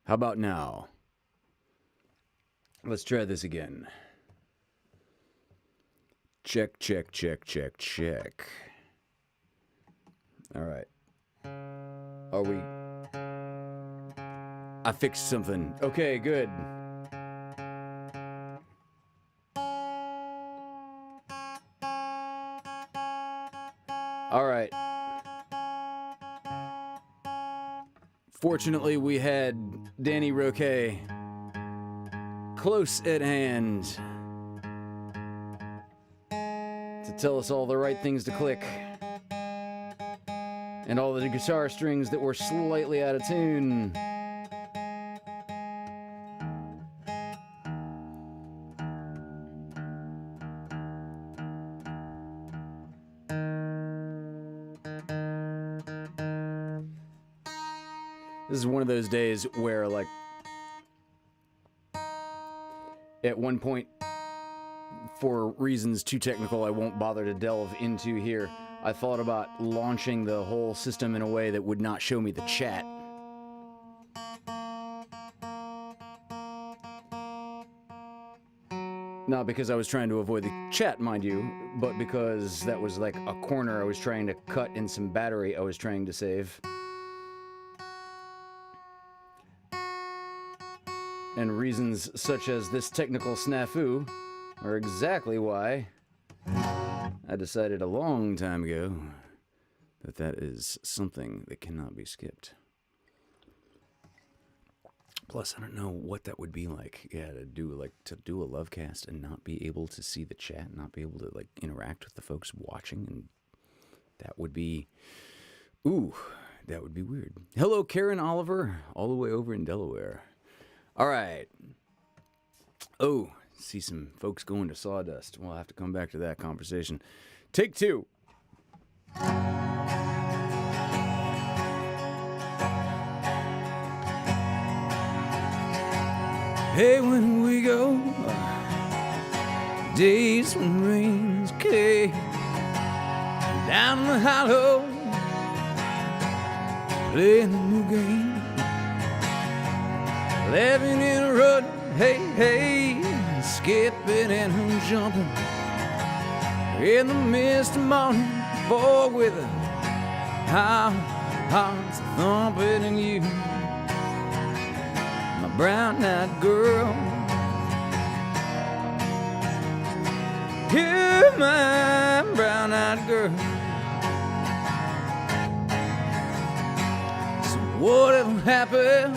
How about now? Let's try this again. Check, check, check, check, check. All right. Are we... I fixed something. Okay, good. All right. Fortunately, we had Danny Roque close at hand to tell us all the right things to click and all the guitar strings that were slightly out of tune. This is one of those days where, like, at one point, for reasons too technical I won't bother to delve into here, I thought about launching the whole system in a way that would not show me the chat. Not because I was trying to avoid the chat, mind you, but because that was like a corner I was trying to cut in some battery I was trying to save. And reasons such as this technical snafu are exactly why I decided a long time ago that that is something that cannot be skipped. Plus, I don't know what that would be like, to do a LoveCast and not be able to see the chat, not be able to like interact with the folks watching, and that would be, that would be weird. Hello, Karen Oliver, all the way over in Delaware. All right. Oh, see some folks going to Sawdust. We'll have to come back to that conversation. Take two. Hey, when we go, days when rains came down the hollow, playing a new game. Living in a rut, hey, hey, skipping and jumping in the mist of morning, boy, with our hearts thumping, and you, my brown-eyed girl, you, my brown-eyed girl. So whatever happened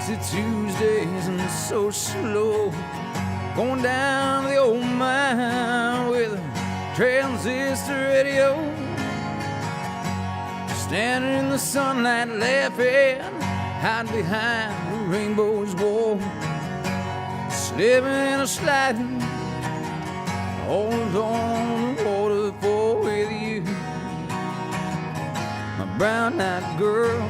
to Tuesdays and so slow, going down the old mile with a transistor radio, standing in the sunlight laughing, hiding behind the rainbow's wall, slipping and sliding all along the waterfall with you, my brown-eyed girl.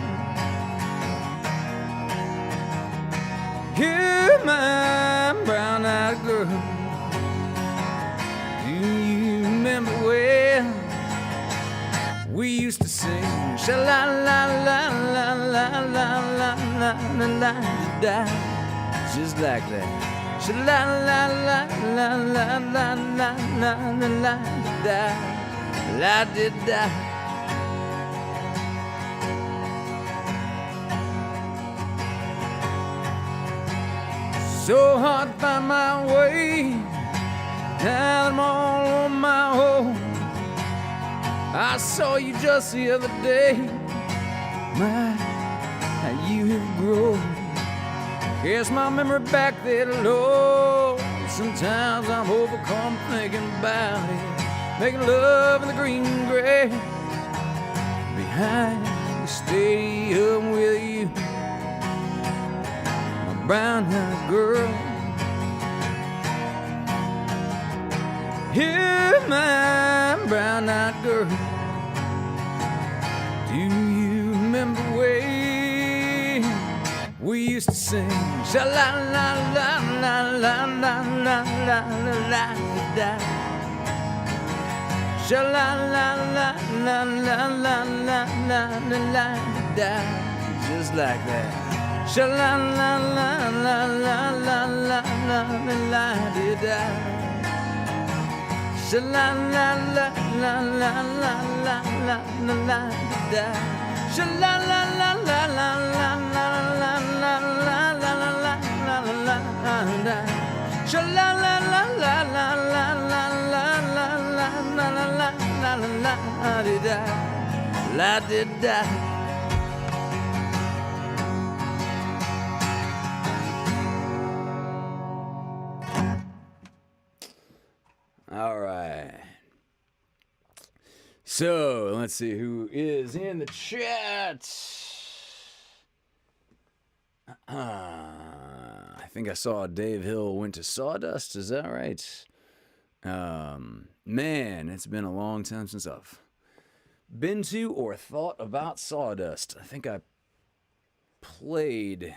You're my brown-eyed girl. Do you remember when we used to sing sha-la-la-la-la-la-la-la-la-la-la-la-la, just like that? Sha-la-la-la-la-la-la-la-la-la-la-la-la-la-la. So hard to find my way, now I'm all on my own. I saw you just the other day, my, how you have grown. Guess my memory back there low. Sometimes I'm overcome thinking about it, making love in the green grass behind the stadium with you, brown-eyed girl. You're my brown-eyed girl. Do you remember when we used to sing sha-la-la-la-la-la-la-la-la-la-la-la, sha-la-la-la-la-la-la-la-la-la-la, just like that? Sha la la la la la la la la la di da. Sha la la la la la la la la la la di da. Sha la la la la la la la la la la la la la la la la. Sha la la la la la la la la la la la la la la la di da. La di da. All right. So let's see who is in the chat. I think I saw Dave Hill went to Sawdust. Is that right? Man, it's been a long time since I've been to or thought about Sawdust. I think I played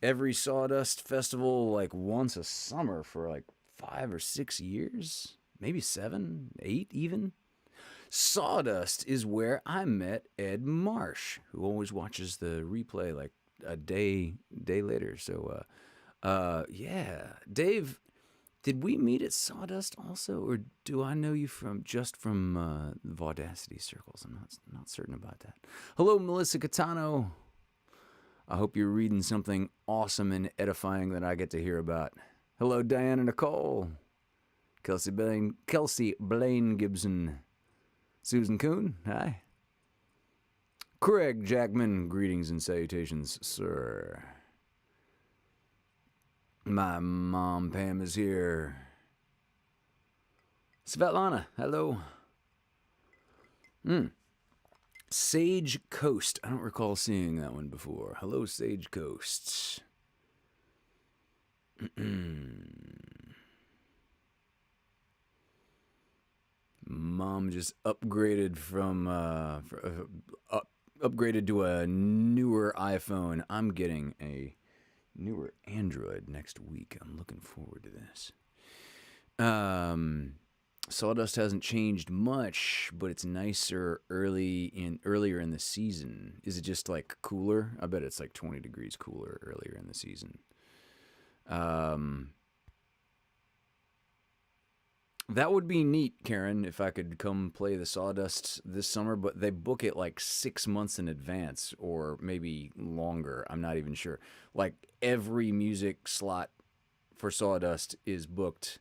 every Sawdust festival like once a summer for like 5 or 6 years, maybe 7, 8 even. Sawdust is where I met Ed Marsh, who always watches the replay like a day later. So, yeah, Dave, did we meet at Sawdust also, or do I know you from Vaudacity circles? I'm not certain about that. Hello, Melissa Catano. I hope you're reading something awesome and edifying that I get to hear about. Hello, Diana Nicole, Kelsey Blaine Gibson, Susan Kuhn, hi. Craig Jackman, greetings and salutations, sir. My mom, Pam, is here. Svetlana, hello. Sage Coast. I don't recall seeing that one before. Hello, Sage Coast. Mom just upgraded from upgraded to a newer iPhone. I'm getting a newer Android next week. I'm looking forward to this. Sawdust hasn't changed much, but it's nicer earlier in the season. Is it just like cooler? I bet it's like 20 degrees cooler earlier in the season. That would be neat, Karen, if I could come play the Sawdust this summer, but they book it like 6 months in advance or maybe longer. I'm not even sure. Like every music slot for Sawdust is booked,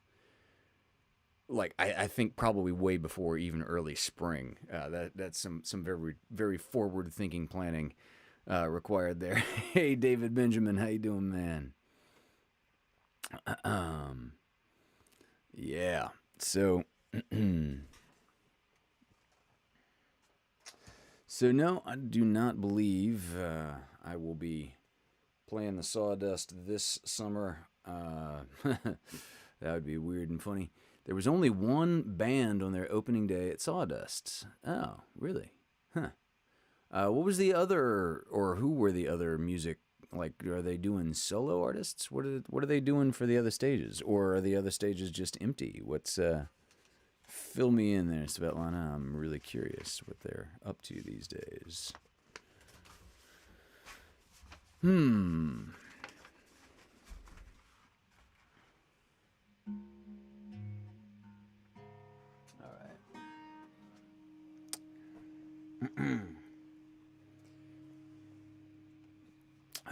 like I think probably way before even early spring. That's some very, very forward-thinking planning required there. Hey, David Benjamin, how you doing, man? Yeah. So, no, I do not believe I will be playing the Sawdust this summer. That would be weird and funny. There was only one band on their opening day at Sawdust. Oh, really? Huh. What was the other, or who were the other music? Like, are they doing solo artists? What are they doing for the other stages? Or are the other stages just empty? What's, fill me in there, Svetlana. I'm really curious what they're up to these days. All right.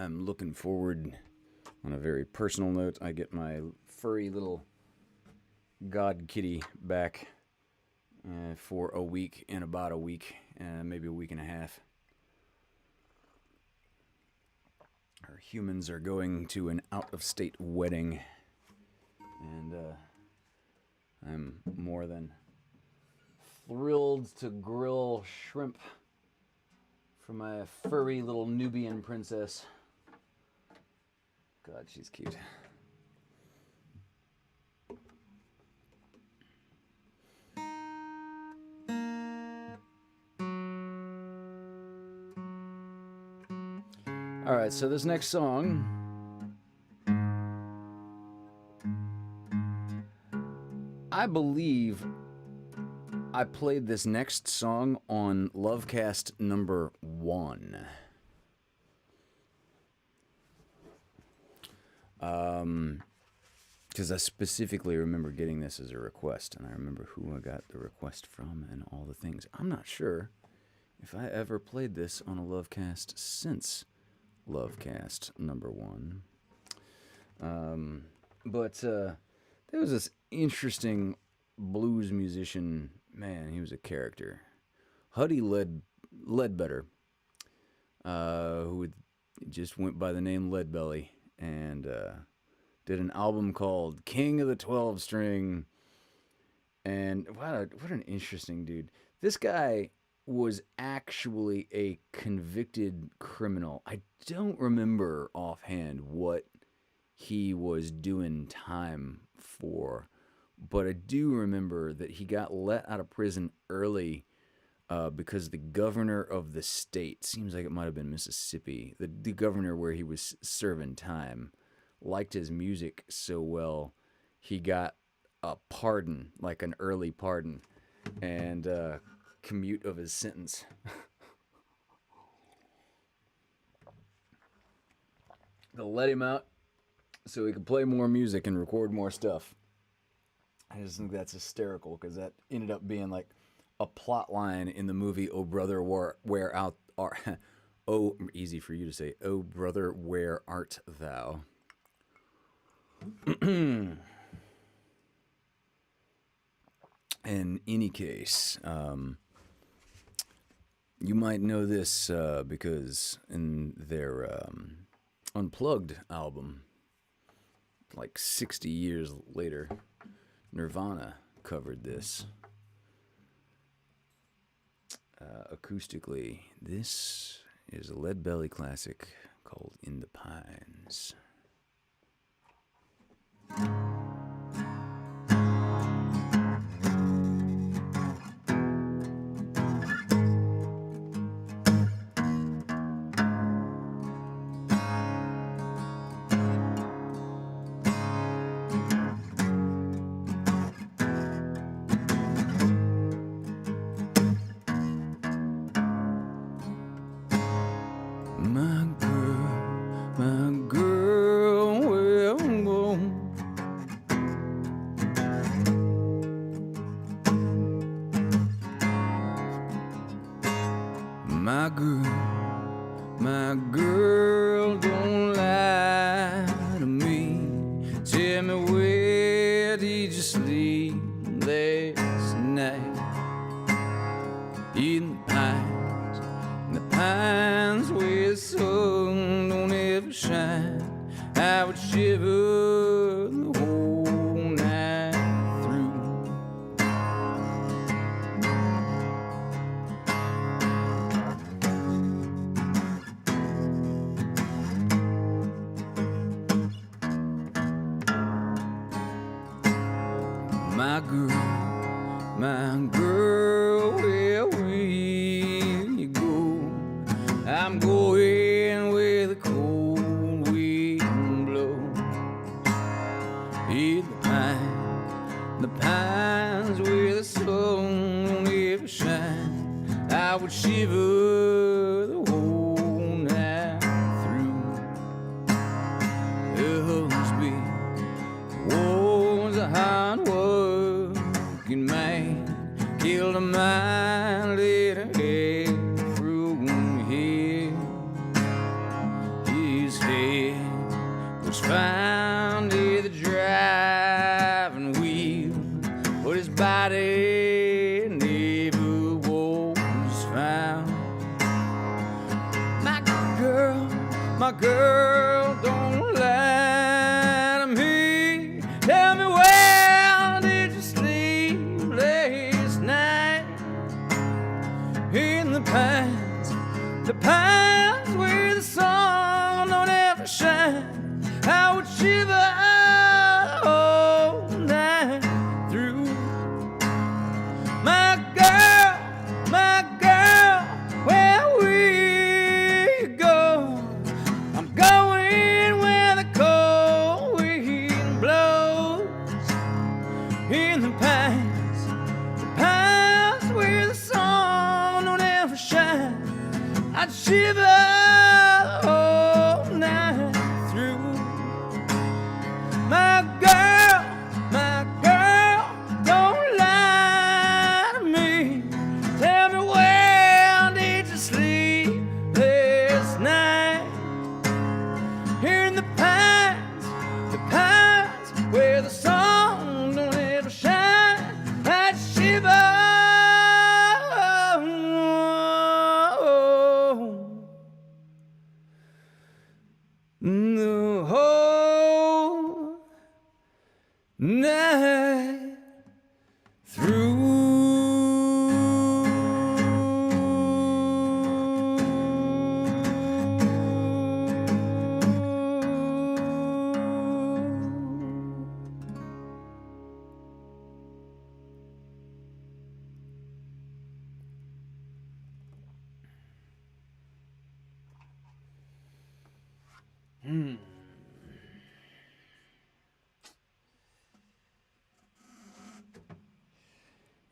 I'm looking forward, on a very personal note, I get my furry little god kitty back for a week, in about a week, maybe a week and a half. Our humans are going to an out-of-state wedding, and I'm more than thrilled to grill shrimp for my furry little Nubian princess. God, she's cute. All right, so this next song, I believe I played this next song on LoveCast number 1. Because I specifically remember getting this as a request, and I remember who I got the request from and all the things. I'm not sure if I ever played this on a LoveCast since LoveCast number 1. But there was this interesting blues musician. Man, he was a character. Huddy Ledbetter, who just went by the name Leadbelly, and did an album called King of the 12 String. And what an interesting dude. This guy was actually a convicted criminal. I don't remember offhand what he was doing time for, but I do remember that he got let out of prison early because the governor of the state, seems like it might have been Mississippi, the governor where he was serving time, liked his music so well, he got a pardon, like an early pardon, and commute of his sentence. They'll let him out so he could play more music and record more stuff. I just think that's hysterical, because that ended up being like a plot line in the movie Oh Brother, Where Out Art? Oh, easy for you to say. Oh Brother, Where Art Thou? In any case, you might know this because in their Unplugged album, like 60 years later, Nirvana covered this acoustically. This is a Leadbelly classic called In the Pines. My girl, don't lie to me. Tell me, where did you sleep last night? In the pines where the sun don't ever shine. I would shiver the whole night through. My girl, where will you go? I'm going where the cold wind blows. In the pines where the sun won't ever shine. I would shiver the whole night through. Her husband was a hard working man, killed a man, let her head from here. His head was found near the driving wheel, but his body never was found. My girl, don't lie to me. Tell me, where did you sleep last night? In the pines where the sun don't ever shine. I would shiver all night through. My girl, where will you go? I'm going where the cold wind blows. In the pines where the sun don't ever shine. I'd shiver all night through.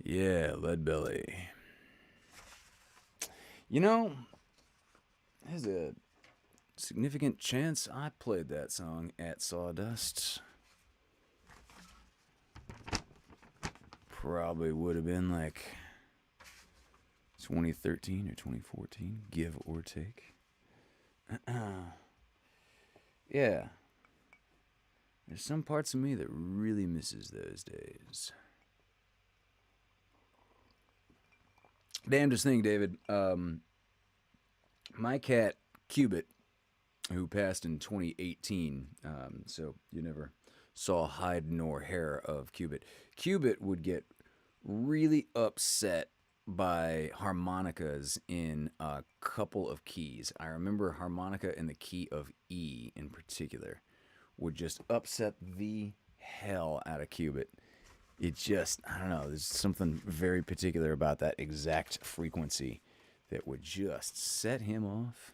Yeah, Lead Belly. You know, there's a significant chance I played that song at Sawdust. Probably would have been like 2013 or 2014, give or take. Yeah. There's some parts of me that really misses those days. Damnedest thing, David. My cat, Cubit, who passed in 2018, so you never saw hide nor hair of Cubit. Cubit would get really upset by harmonicas in a couple of keys. I remember harmonica in the key of E in particular would just upset the hell out of Cubit. It just, I don't know, there's something very particular about that exact frequency that would just set him off.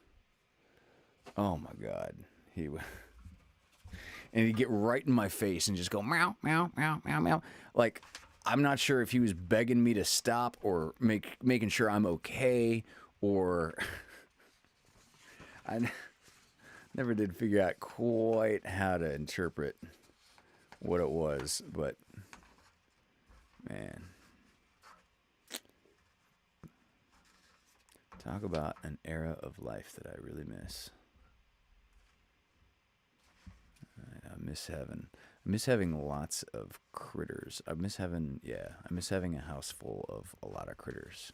Oh my God. He would. And he'd get right in my face and just go meow, meow, meow, meow, meow. Like, I'm not sure if he was begging me to stop or making sure I'm okay, or I never did figure out quite how to interpret what it was, but man, talk about an era of life that I really miss. I miss having lots of critters. I miss having a house full of a lot of critters.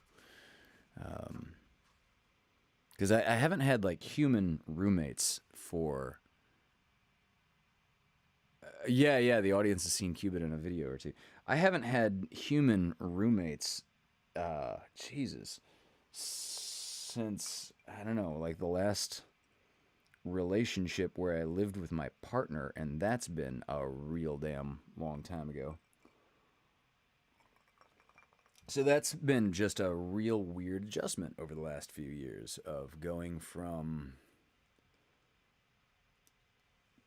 Because I haven't had like human roommates for. Yeah, the audience has seen Cubit in a video or two. I haven't had human roommates, since, I don't know, like the last relationship where I lived with my partner, and that's been a real damn long time ago. So that's been just a real weird adjustment over the last few years of going from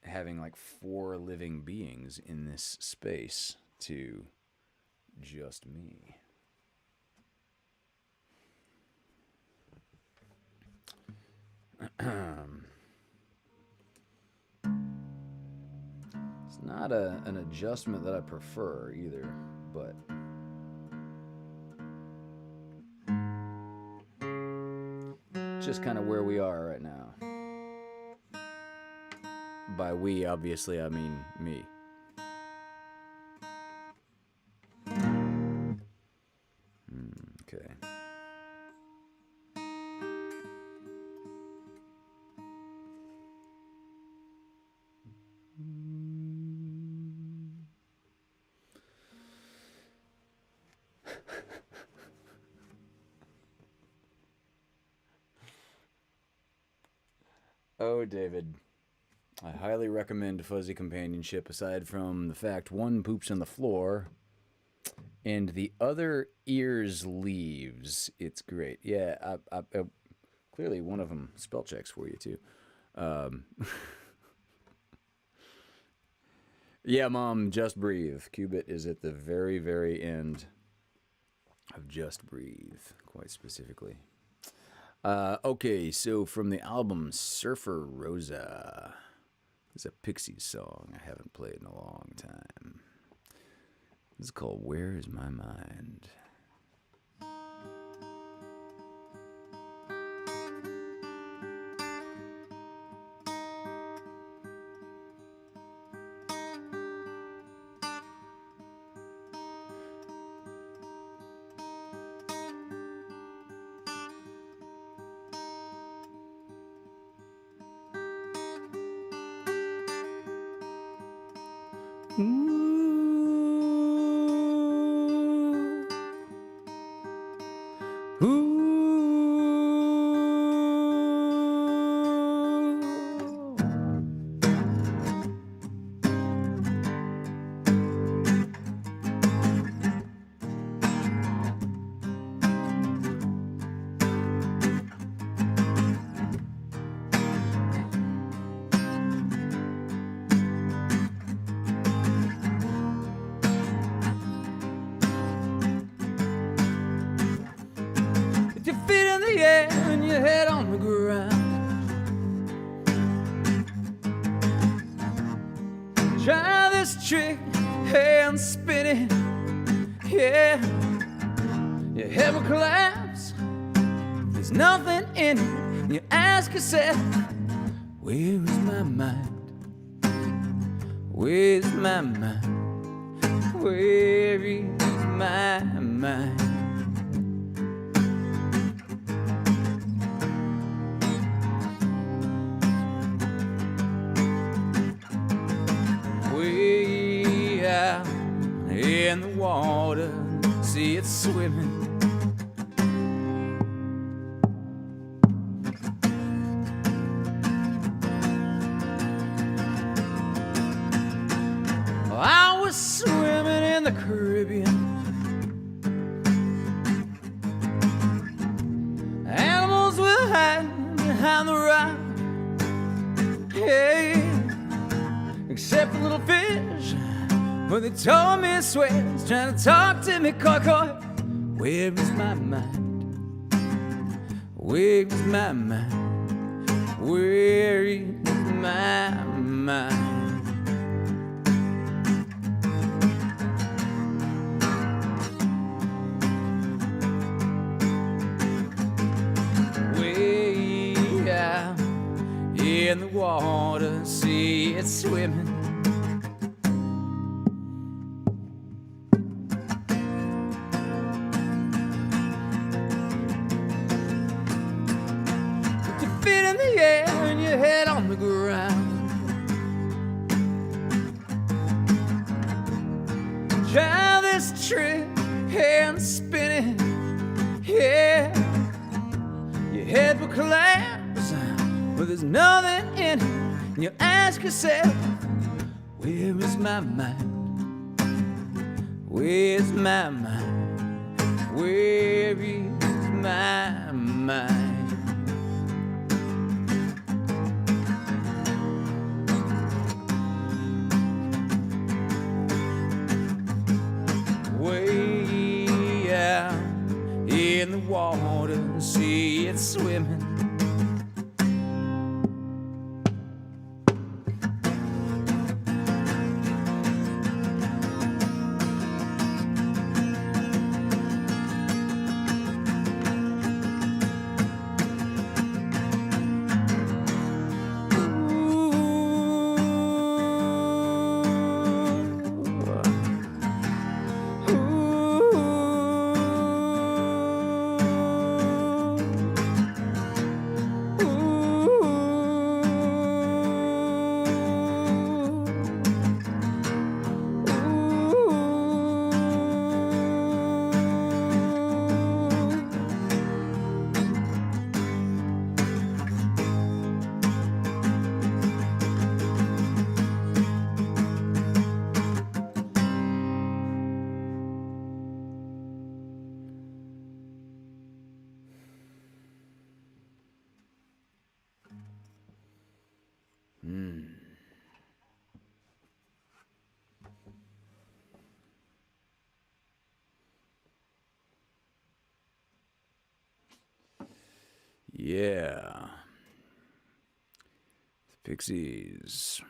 having like 4 living beings in this space to just me. It's not an adjustment that I prefer either, but just kind of where we are right now. By we, obviously, I mean me. Okay. Oh, David. I highly recommend Fuzzy Companionship, aside from the fact one poops on the floor and the other ears leaves. It's great. Yeah, I clearly one of them spell checks for you, too. Yeah, Mom, Just Breathe. Cubit is at the very, very end of Just Breathe, quite specifically. Okay, so from the album Surfer Rosa, it's a Pixies song I haven't played in a long time. This is called Where Is My Mind? head on the ground. Try this trick, hand spinning, yeah. Your head will collapse, there's nothing in it. And you ask yourself, where is my mind? Where's my mind? Where is my mind? Way out in the water, see it swimming. I was swimming in the Caribbean. Animals were hiding behind the rock. Hey, except a little fish, but they told me swears, trying to talk to me, coy, coy. Where is my mind? Where is my mind? Where is my mind? In the water, see it swimming. Put your feet in the air and your head on the ground. Try this trick, hand spinning, yeah. Your head will collapse, but there's nothing in it. And you ask yourself, where is my mind? Where's my mind? Where is my mind? Way out in the water, see it swimming. Yeah. The Pixies.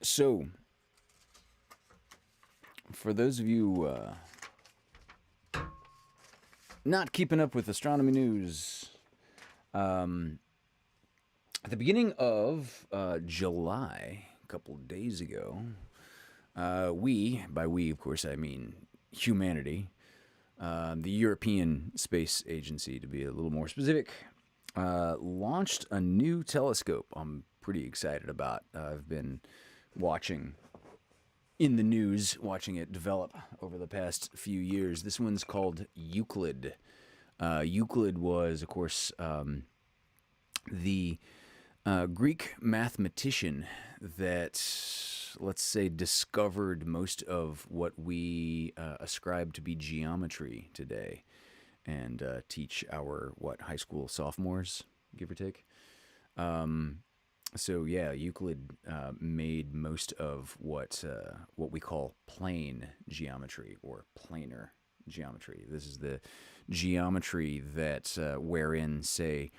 So, for those of you not keeping up with astronomy news, at the beginning of July, a couple of days ago, by we, of course, I mean humanity, the European Space Agency, to be a little more specific, launched a new telescope I'm pretty excited about. I've been watching in the news, watching it develop over the past few years. This one's called Euclid. Euclid was, of course, the Greek mathematician that, let's say, discovered most of what we ascribe to be geometry today and teach our, high school sophomores, give or take. So yeah, Euclid made most of what we call plane geometry or planar geometry. This is the geometry that wherein, say,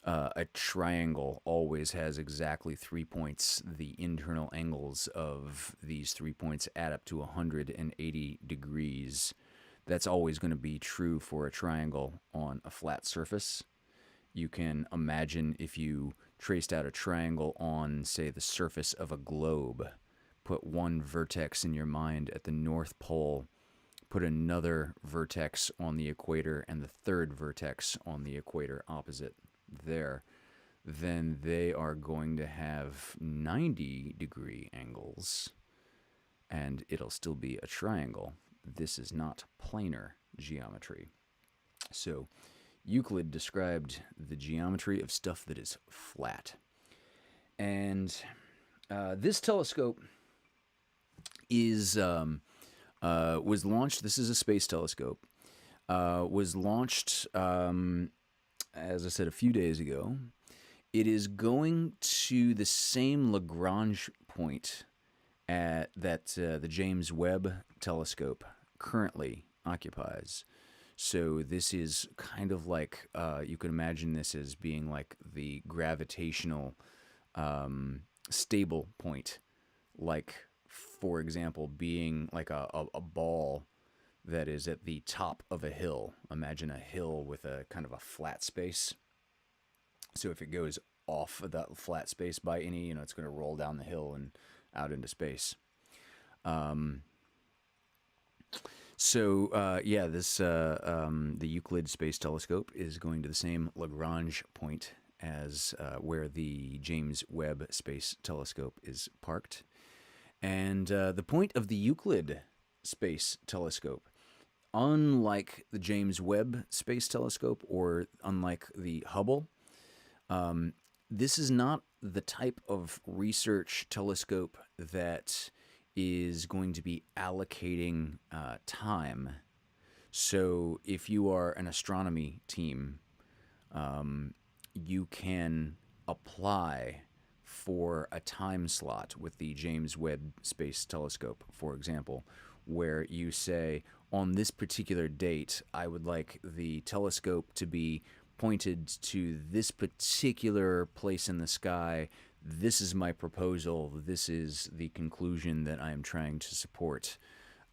a triangle always has exactly 3 points. The internal angles of these 3 points add up to 180 degrees. That's always going to be true for a triangle on a flat surface. You can imagine if you traced out a triangle on, say, the surface of a globe, put one vertex in your mind at the North Pole, put another vertex on the equator, and the third vertex on the equator opposite there, then they are going to have 90-degree angles, and it'll still be a triangle. This is not planar geometry. So Euclid described the geometry of stuff that is flat. And this telescope is was launched. This is a space telescope. Was launched, as I said, a few days ago. It is going to the same Lagrange point that the James Webb Telescope currently occupies. So this is kind of like, you could imagine this as being like the gravitational stable point, like, for example, being like a ball that is at the top of a hill. Imagine a hill with a kind of a flat space. So if it goes off of that flat space by any, it's going to roll down the hill and out into space. This the Euclid Space Telescope is going to the same Lagrange point as where the James Webb Space Telescope is parked. And the point of the Euclid Space Telescope, unlike the James Webb Space Telescope or unlike the Hubble, this is not the type of research telescope that is going to be allocating time. So if you are an astronomy team, you can apply for a time slot with the James Webb Space Telescope, for example, where you say, on this particular date, I would like the telescope to be pointed to this particular place in the sky. This is my proposal. This is the conclusion that I am trying to support.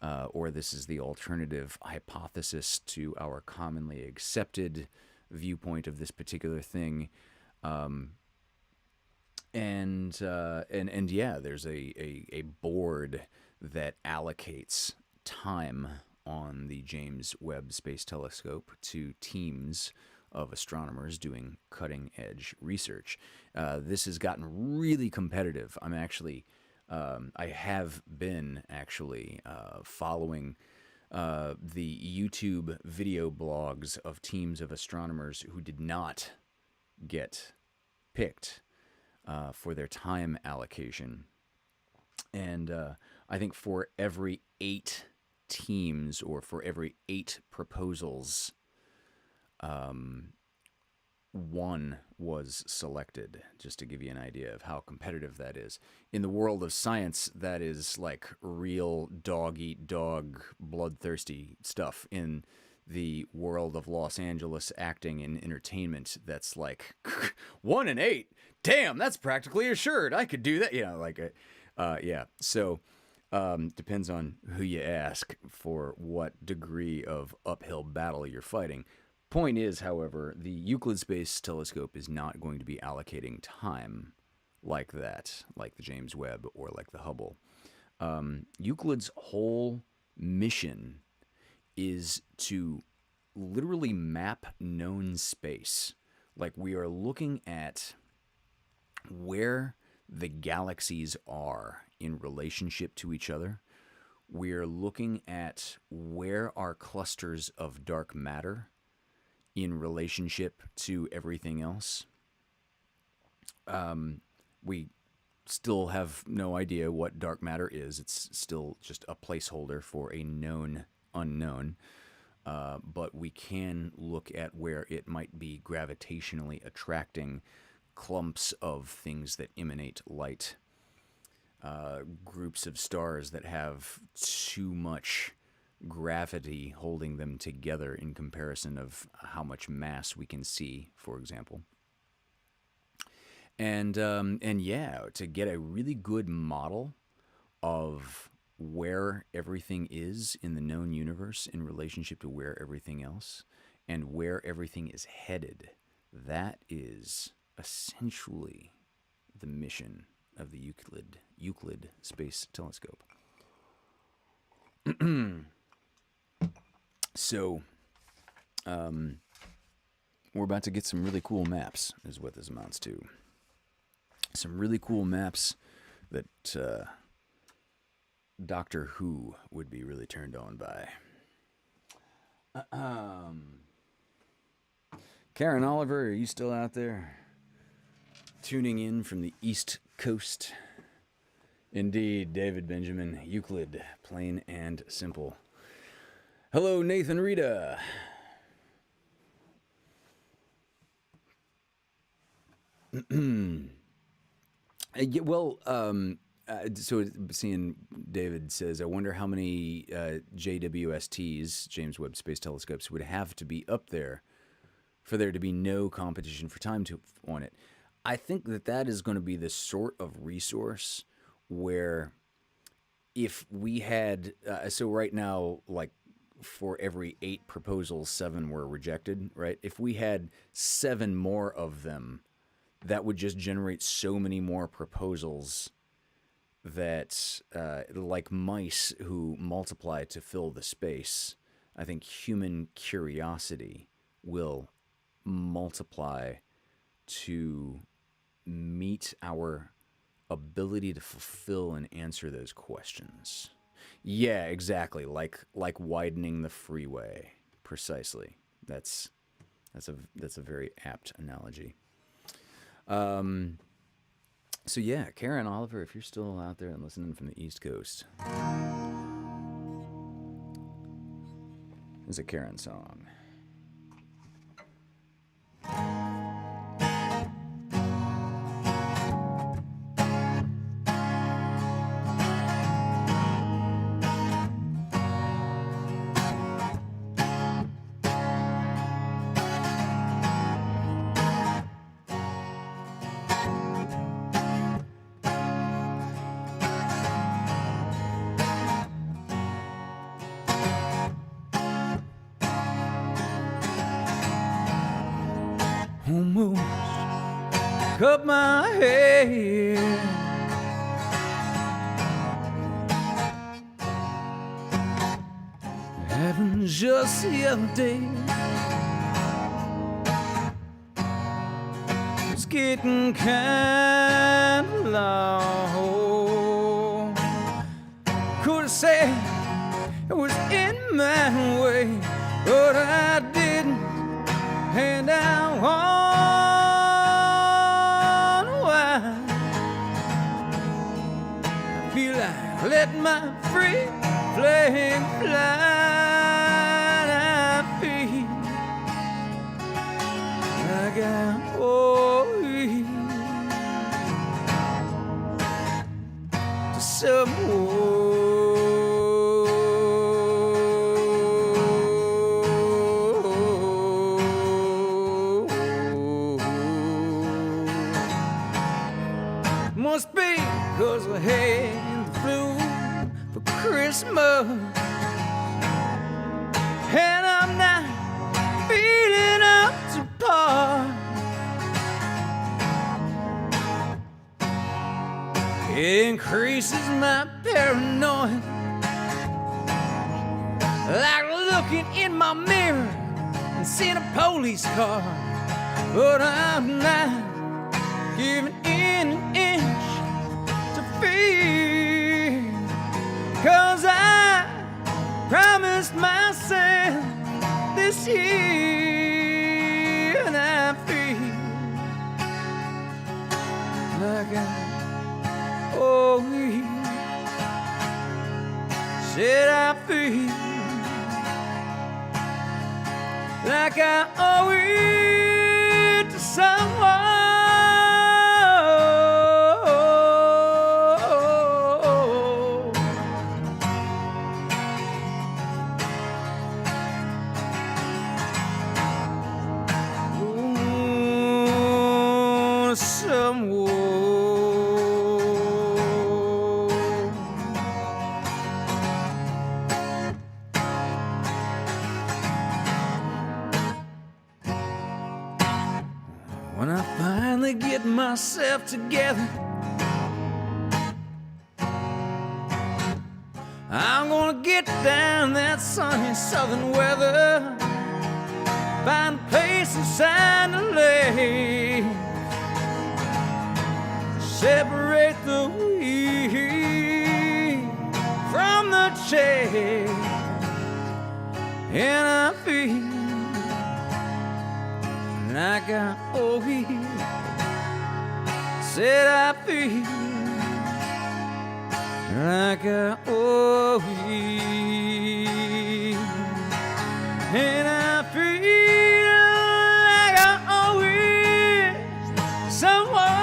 Or this is the alternative hypothesis to our commonly accepted viewpoint of this particular thing. There's a board that allocates time on the James Webb Space Telescope to teams of astronomers doing cutting-edge research. This has gotten really competitive. I have been actually following the YouTube video blogs of teams of astronomers who did not get picked for their time allocation. And I think for every 8 teams, or for every 8 proposals, one was selected, just to give you an idea of how competitive that is. In the world of science, that is like real dog-eat-dog, bloodthirsty stuff. In the world of Los Angeles acting and entertainment, that's like 1 in 8. Damn, that's practically assured. I could do that. So depends on who you ask for what degree of uphill battle you're fighting. Point is, however, the Euclid Space Telescope is not going to be allocating time like that, like the James Webb or like the Hubble. Euclid's whole mission is to literally map known space. Like, we are looking at where the galaxies are in relationship to each other. We are looking at where are clusters of dark matter in relationship to everything else. We still have no idea what dark matter is. It's still just a placeholder for a known unknown. But we can look at where it might be gravitationally attracting clumps of things that emanate light, groups of stars that have too much gravity holding them together in comparison of how much mass we can see, for example. And yeah, to get a really good model of where everything is in the known universe in relationship to where everything else and where everything is headed, that is essentially the mission of the Euclid Space Telescope. So, we're about to get some really cool maps, is what this amounts to. Some really cool maps that Doctor Who would be really turned on by. Karen Oliver, are you still out there? Tuning in from the East Coast. Indeed, David Benjamin, Euclid, plain and simple. Hello, Nathan Rita. Well, so seeing David says, I wonder how many JWSTs, James Webb Space Telescopes, would have to be up there for there to be no competition for time on it. I think that is going to be the sort of resource where if we had, so right now, like for every 8 proposals, 7 were rejected, right? If we had 7 more of them, that would just generate so many more proposals that, like mice who multiply to fill the space, I think human curiosity will multiply to meet our ability to fulfill and answer those questions. Yeah, exactly. Like widening the freeway. Precisely. That's a very apt analogy. So yeah, Karen Oliver, if you're still out there and listening from the East Coast, it's a Karen song. Almost cut my hair. Happened just the other day. It's getting kind of long. Could have said it was in my way, but I didn't. And I feel like let my free flame fly. I feel like I'm to someone. Must be 'cause I had the flu for Christmas, and I'm not feeling up to par. It increases my paranoia, like looking in my mirror and seeing a police car. But I'm not giving in an inch to fear, 'cause I promised myself this year, and I feel like said I feel like I owe it to someone. finally get myself together. I'm gonna get down that sunny southern weather, find a place inside the lake, separate the wheat from the chaff, and I feel like I owe you. Said I feel like I owe you, and I feel like I owe you someone.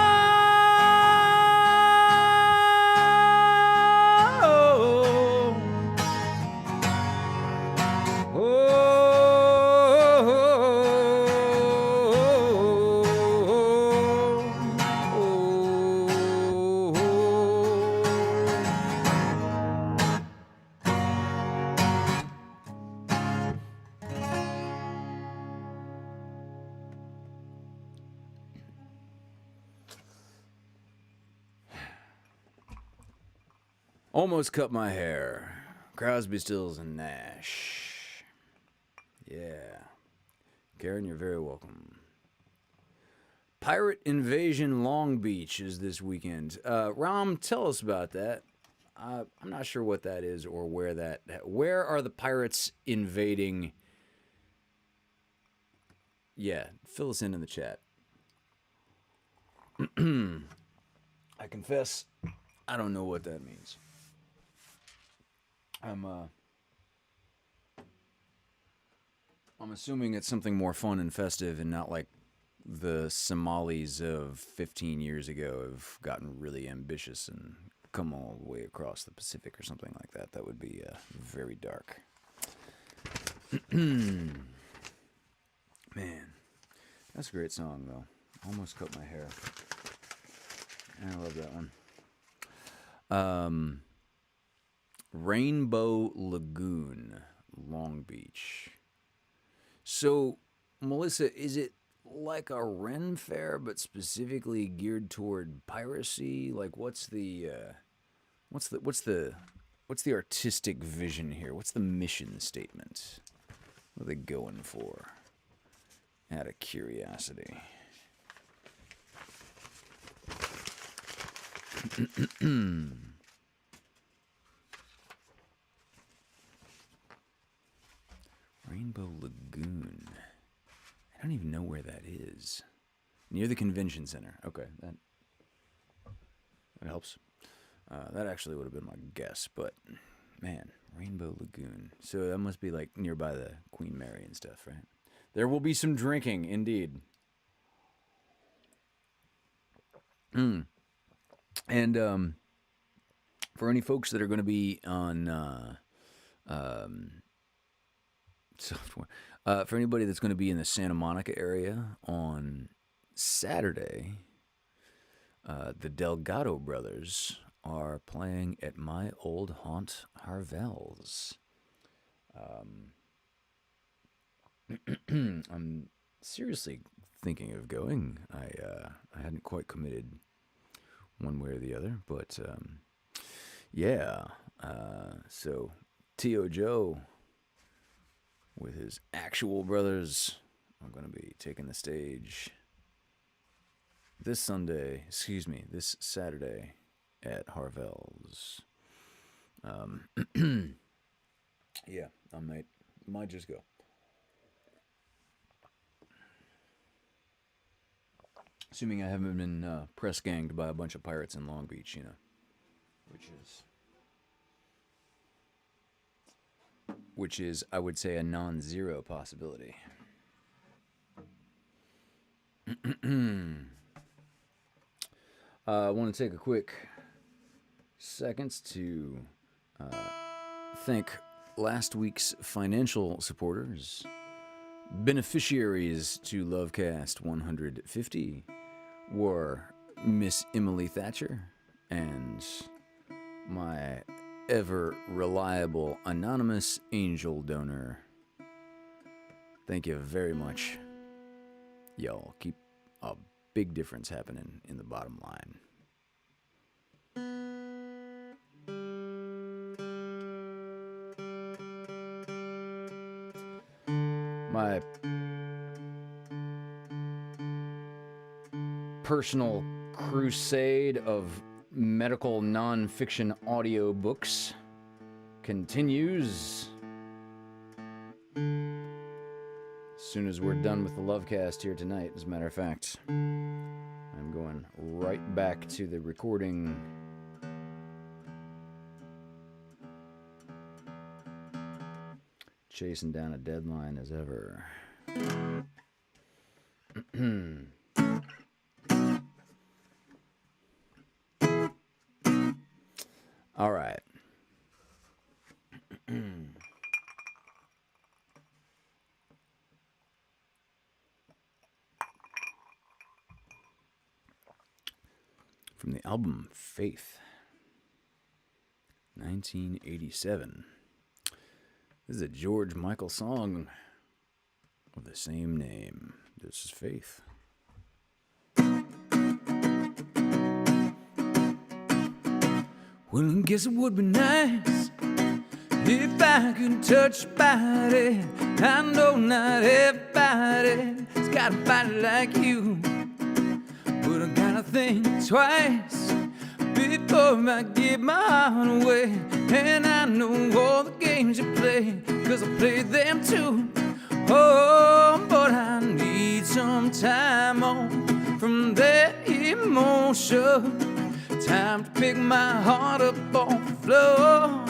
Almost cut my hair. Crosby, Stills, and Nash. Yeah. Karen, you're very welcome. Pirate Invasion Long Beach is this weekend. Rom, tell us about that. I'm not sure what that is or where that... Where are the pirates invading? Yeah, fill us in the chat. I confess, I don't know what that means. I'm assuming it's something more fun and festive and not like the Somalis of 15 years ago have gotten really ambitious and come all the way across the Pacific or something like that. That would be very dark. Man, that's a great song, though. Almost cut my hair. I love that one. Rainbow Lagoon, Long Beach. So, Melissa, is it like a Ren Fair, but specifically geared toward piracy? Like, what's the artistic vision here? What's the mission statement? What are they going for? Out of curiosity. Rainbow Lagoon. I don't even know where that is. Near the convention center. Okay, that helps. That actually would have been my guess, but man, Rainbow Lagoon. So that must be like nearby the Queen Mary and stuff, right? There will be some drinking, indeed. And for any folks that are going to be on software, for anybody that's going to be in the Santa Monica area on Saturday, the Delgado brothers are playing at my old haunt, Harvell's. I'm seriously thinking of going. I hadn't quite committed one way or the other, but yeah. So T.O. Joe with his actual brothers are going to be taking the stage this Saturday at Harvell's. Yeah, I might just go. Assuming I haven't been press ganged by a bunch of pirates in Long Beach, which is, I would say, a non-zero possibility. I want to take a quick seconds to thank last week's financial supporters, beneficiaries to LoveCast 150 were Miss Emily Thatcher and my ever reliable anonymous angel donor. Thank you very much. Y'all keep a big difference happening in the bottom line. My personal crusade of medical nonfiction audiobooks continues as soon as we're done with the LoveCast here tonight. As a matter of fact, I'm going right back to the recording. Chasing down a deadline as ever. All right. From the album Faith, 1987. This is a George Michael song of the same name. This is Faith. Well, I guess it would be nice if I could touch your body. I know not everybody's got a body like you, but I gotta think twice before I give my heart away. And I know all the games you play, 'cause I played them too. Oh, but I need some time off from that emotion. Time to pick my heart up off the floor.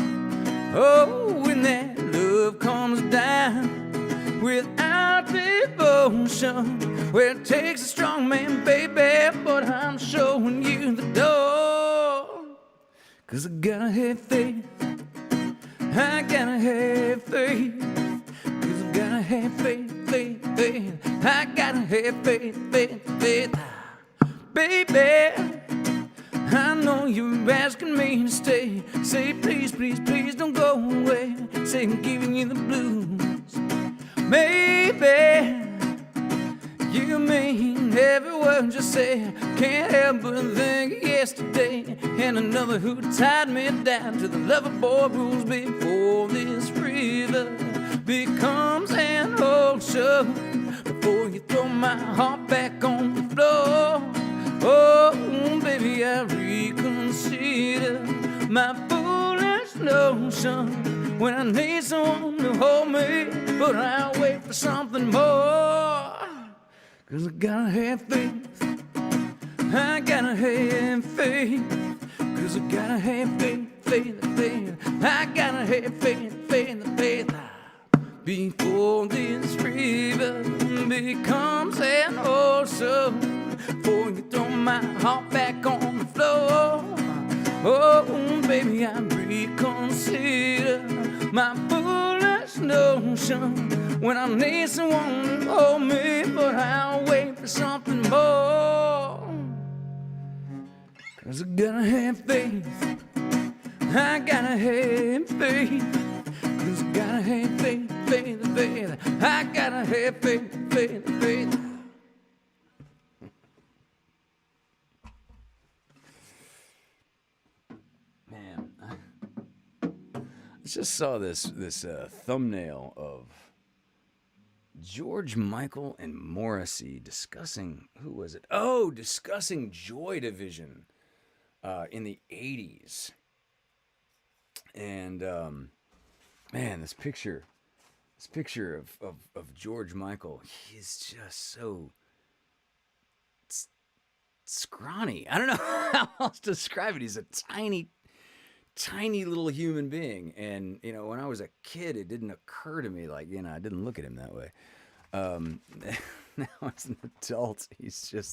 Oh, when that love comes down without devotion, well, it takes a strong man, baby, but I'm showing you the door. 'Cause I gotta have faith, I gotta have faith. 'Cause I gotta have faith, faith, faith. I gotta have faith, faith, faith. Baby, I know you're asking me to stay. Say please, please, please don't go away. Say I'm giving you the blues. Maybe you mean every word you say. Can't help but think of yesterday and another who tied me down to the lover boy rules before this river becomes an ocean. Before you throw my heart back on the floor. Oh, baby, I reconsider my foolish notion when I need someone to hold me, but I'll wait for something more. 'Cause I gotta have faith, I gotta have faith. 'Cause I gotta have faith, faith, faith. I gotta have faith, faith, faith. Before this river becomes an ocean. Before you throw my heart back on the floor. Oh, baby, I reconsider my foolish notion when I need someone to hold me, but I'll wait for something more. 'Cause I gotta have faith, I gotta have faith. 'Cause I gotta have faith, faith, faith. I gotta have faith, faith, faith. I just saw this thumbnail of George Michael and Morrissey discussing, who was it? Oh, discussing Joy Division in the 80s. And man, this picture of George Michael, he's just so scrawny. I don't know how else to describe it. He's a tiny little human being. And, you know, when I was a kid, it didn't occur to me, like, you know, I didn't look at him that way. Now as an adult, he's just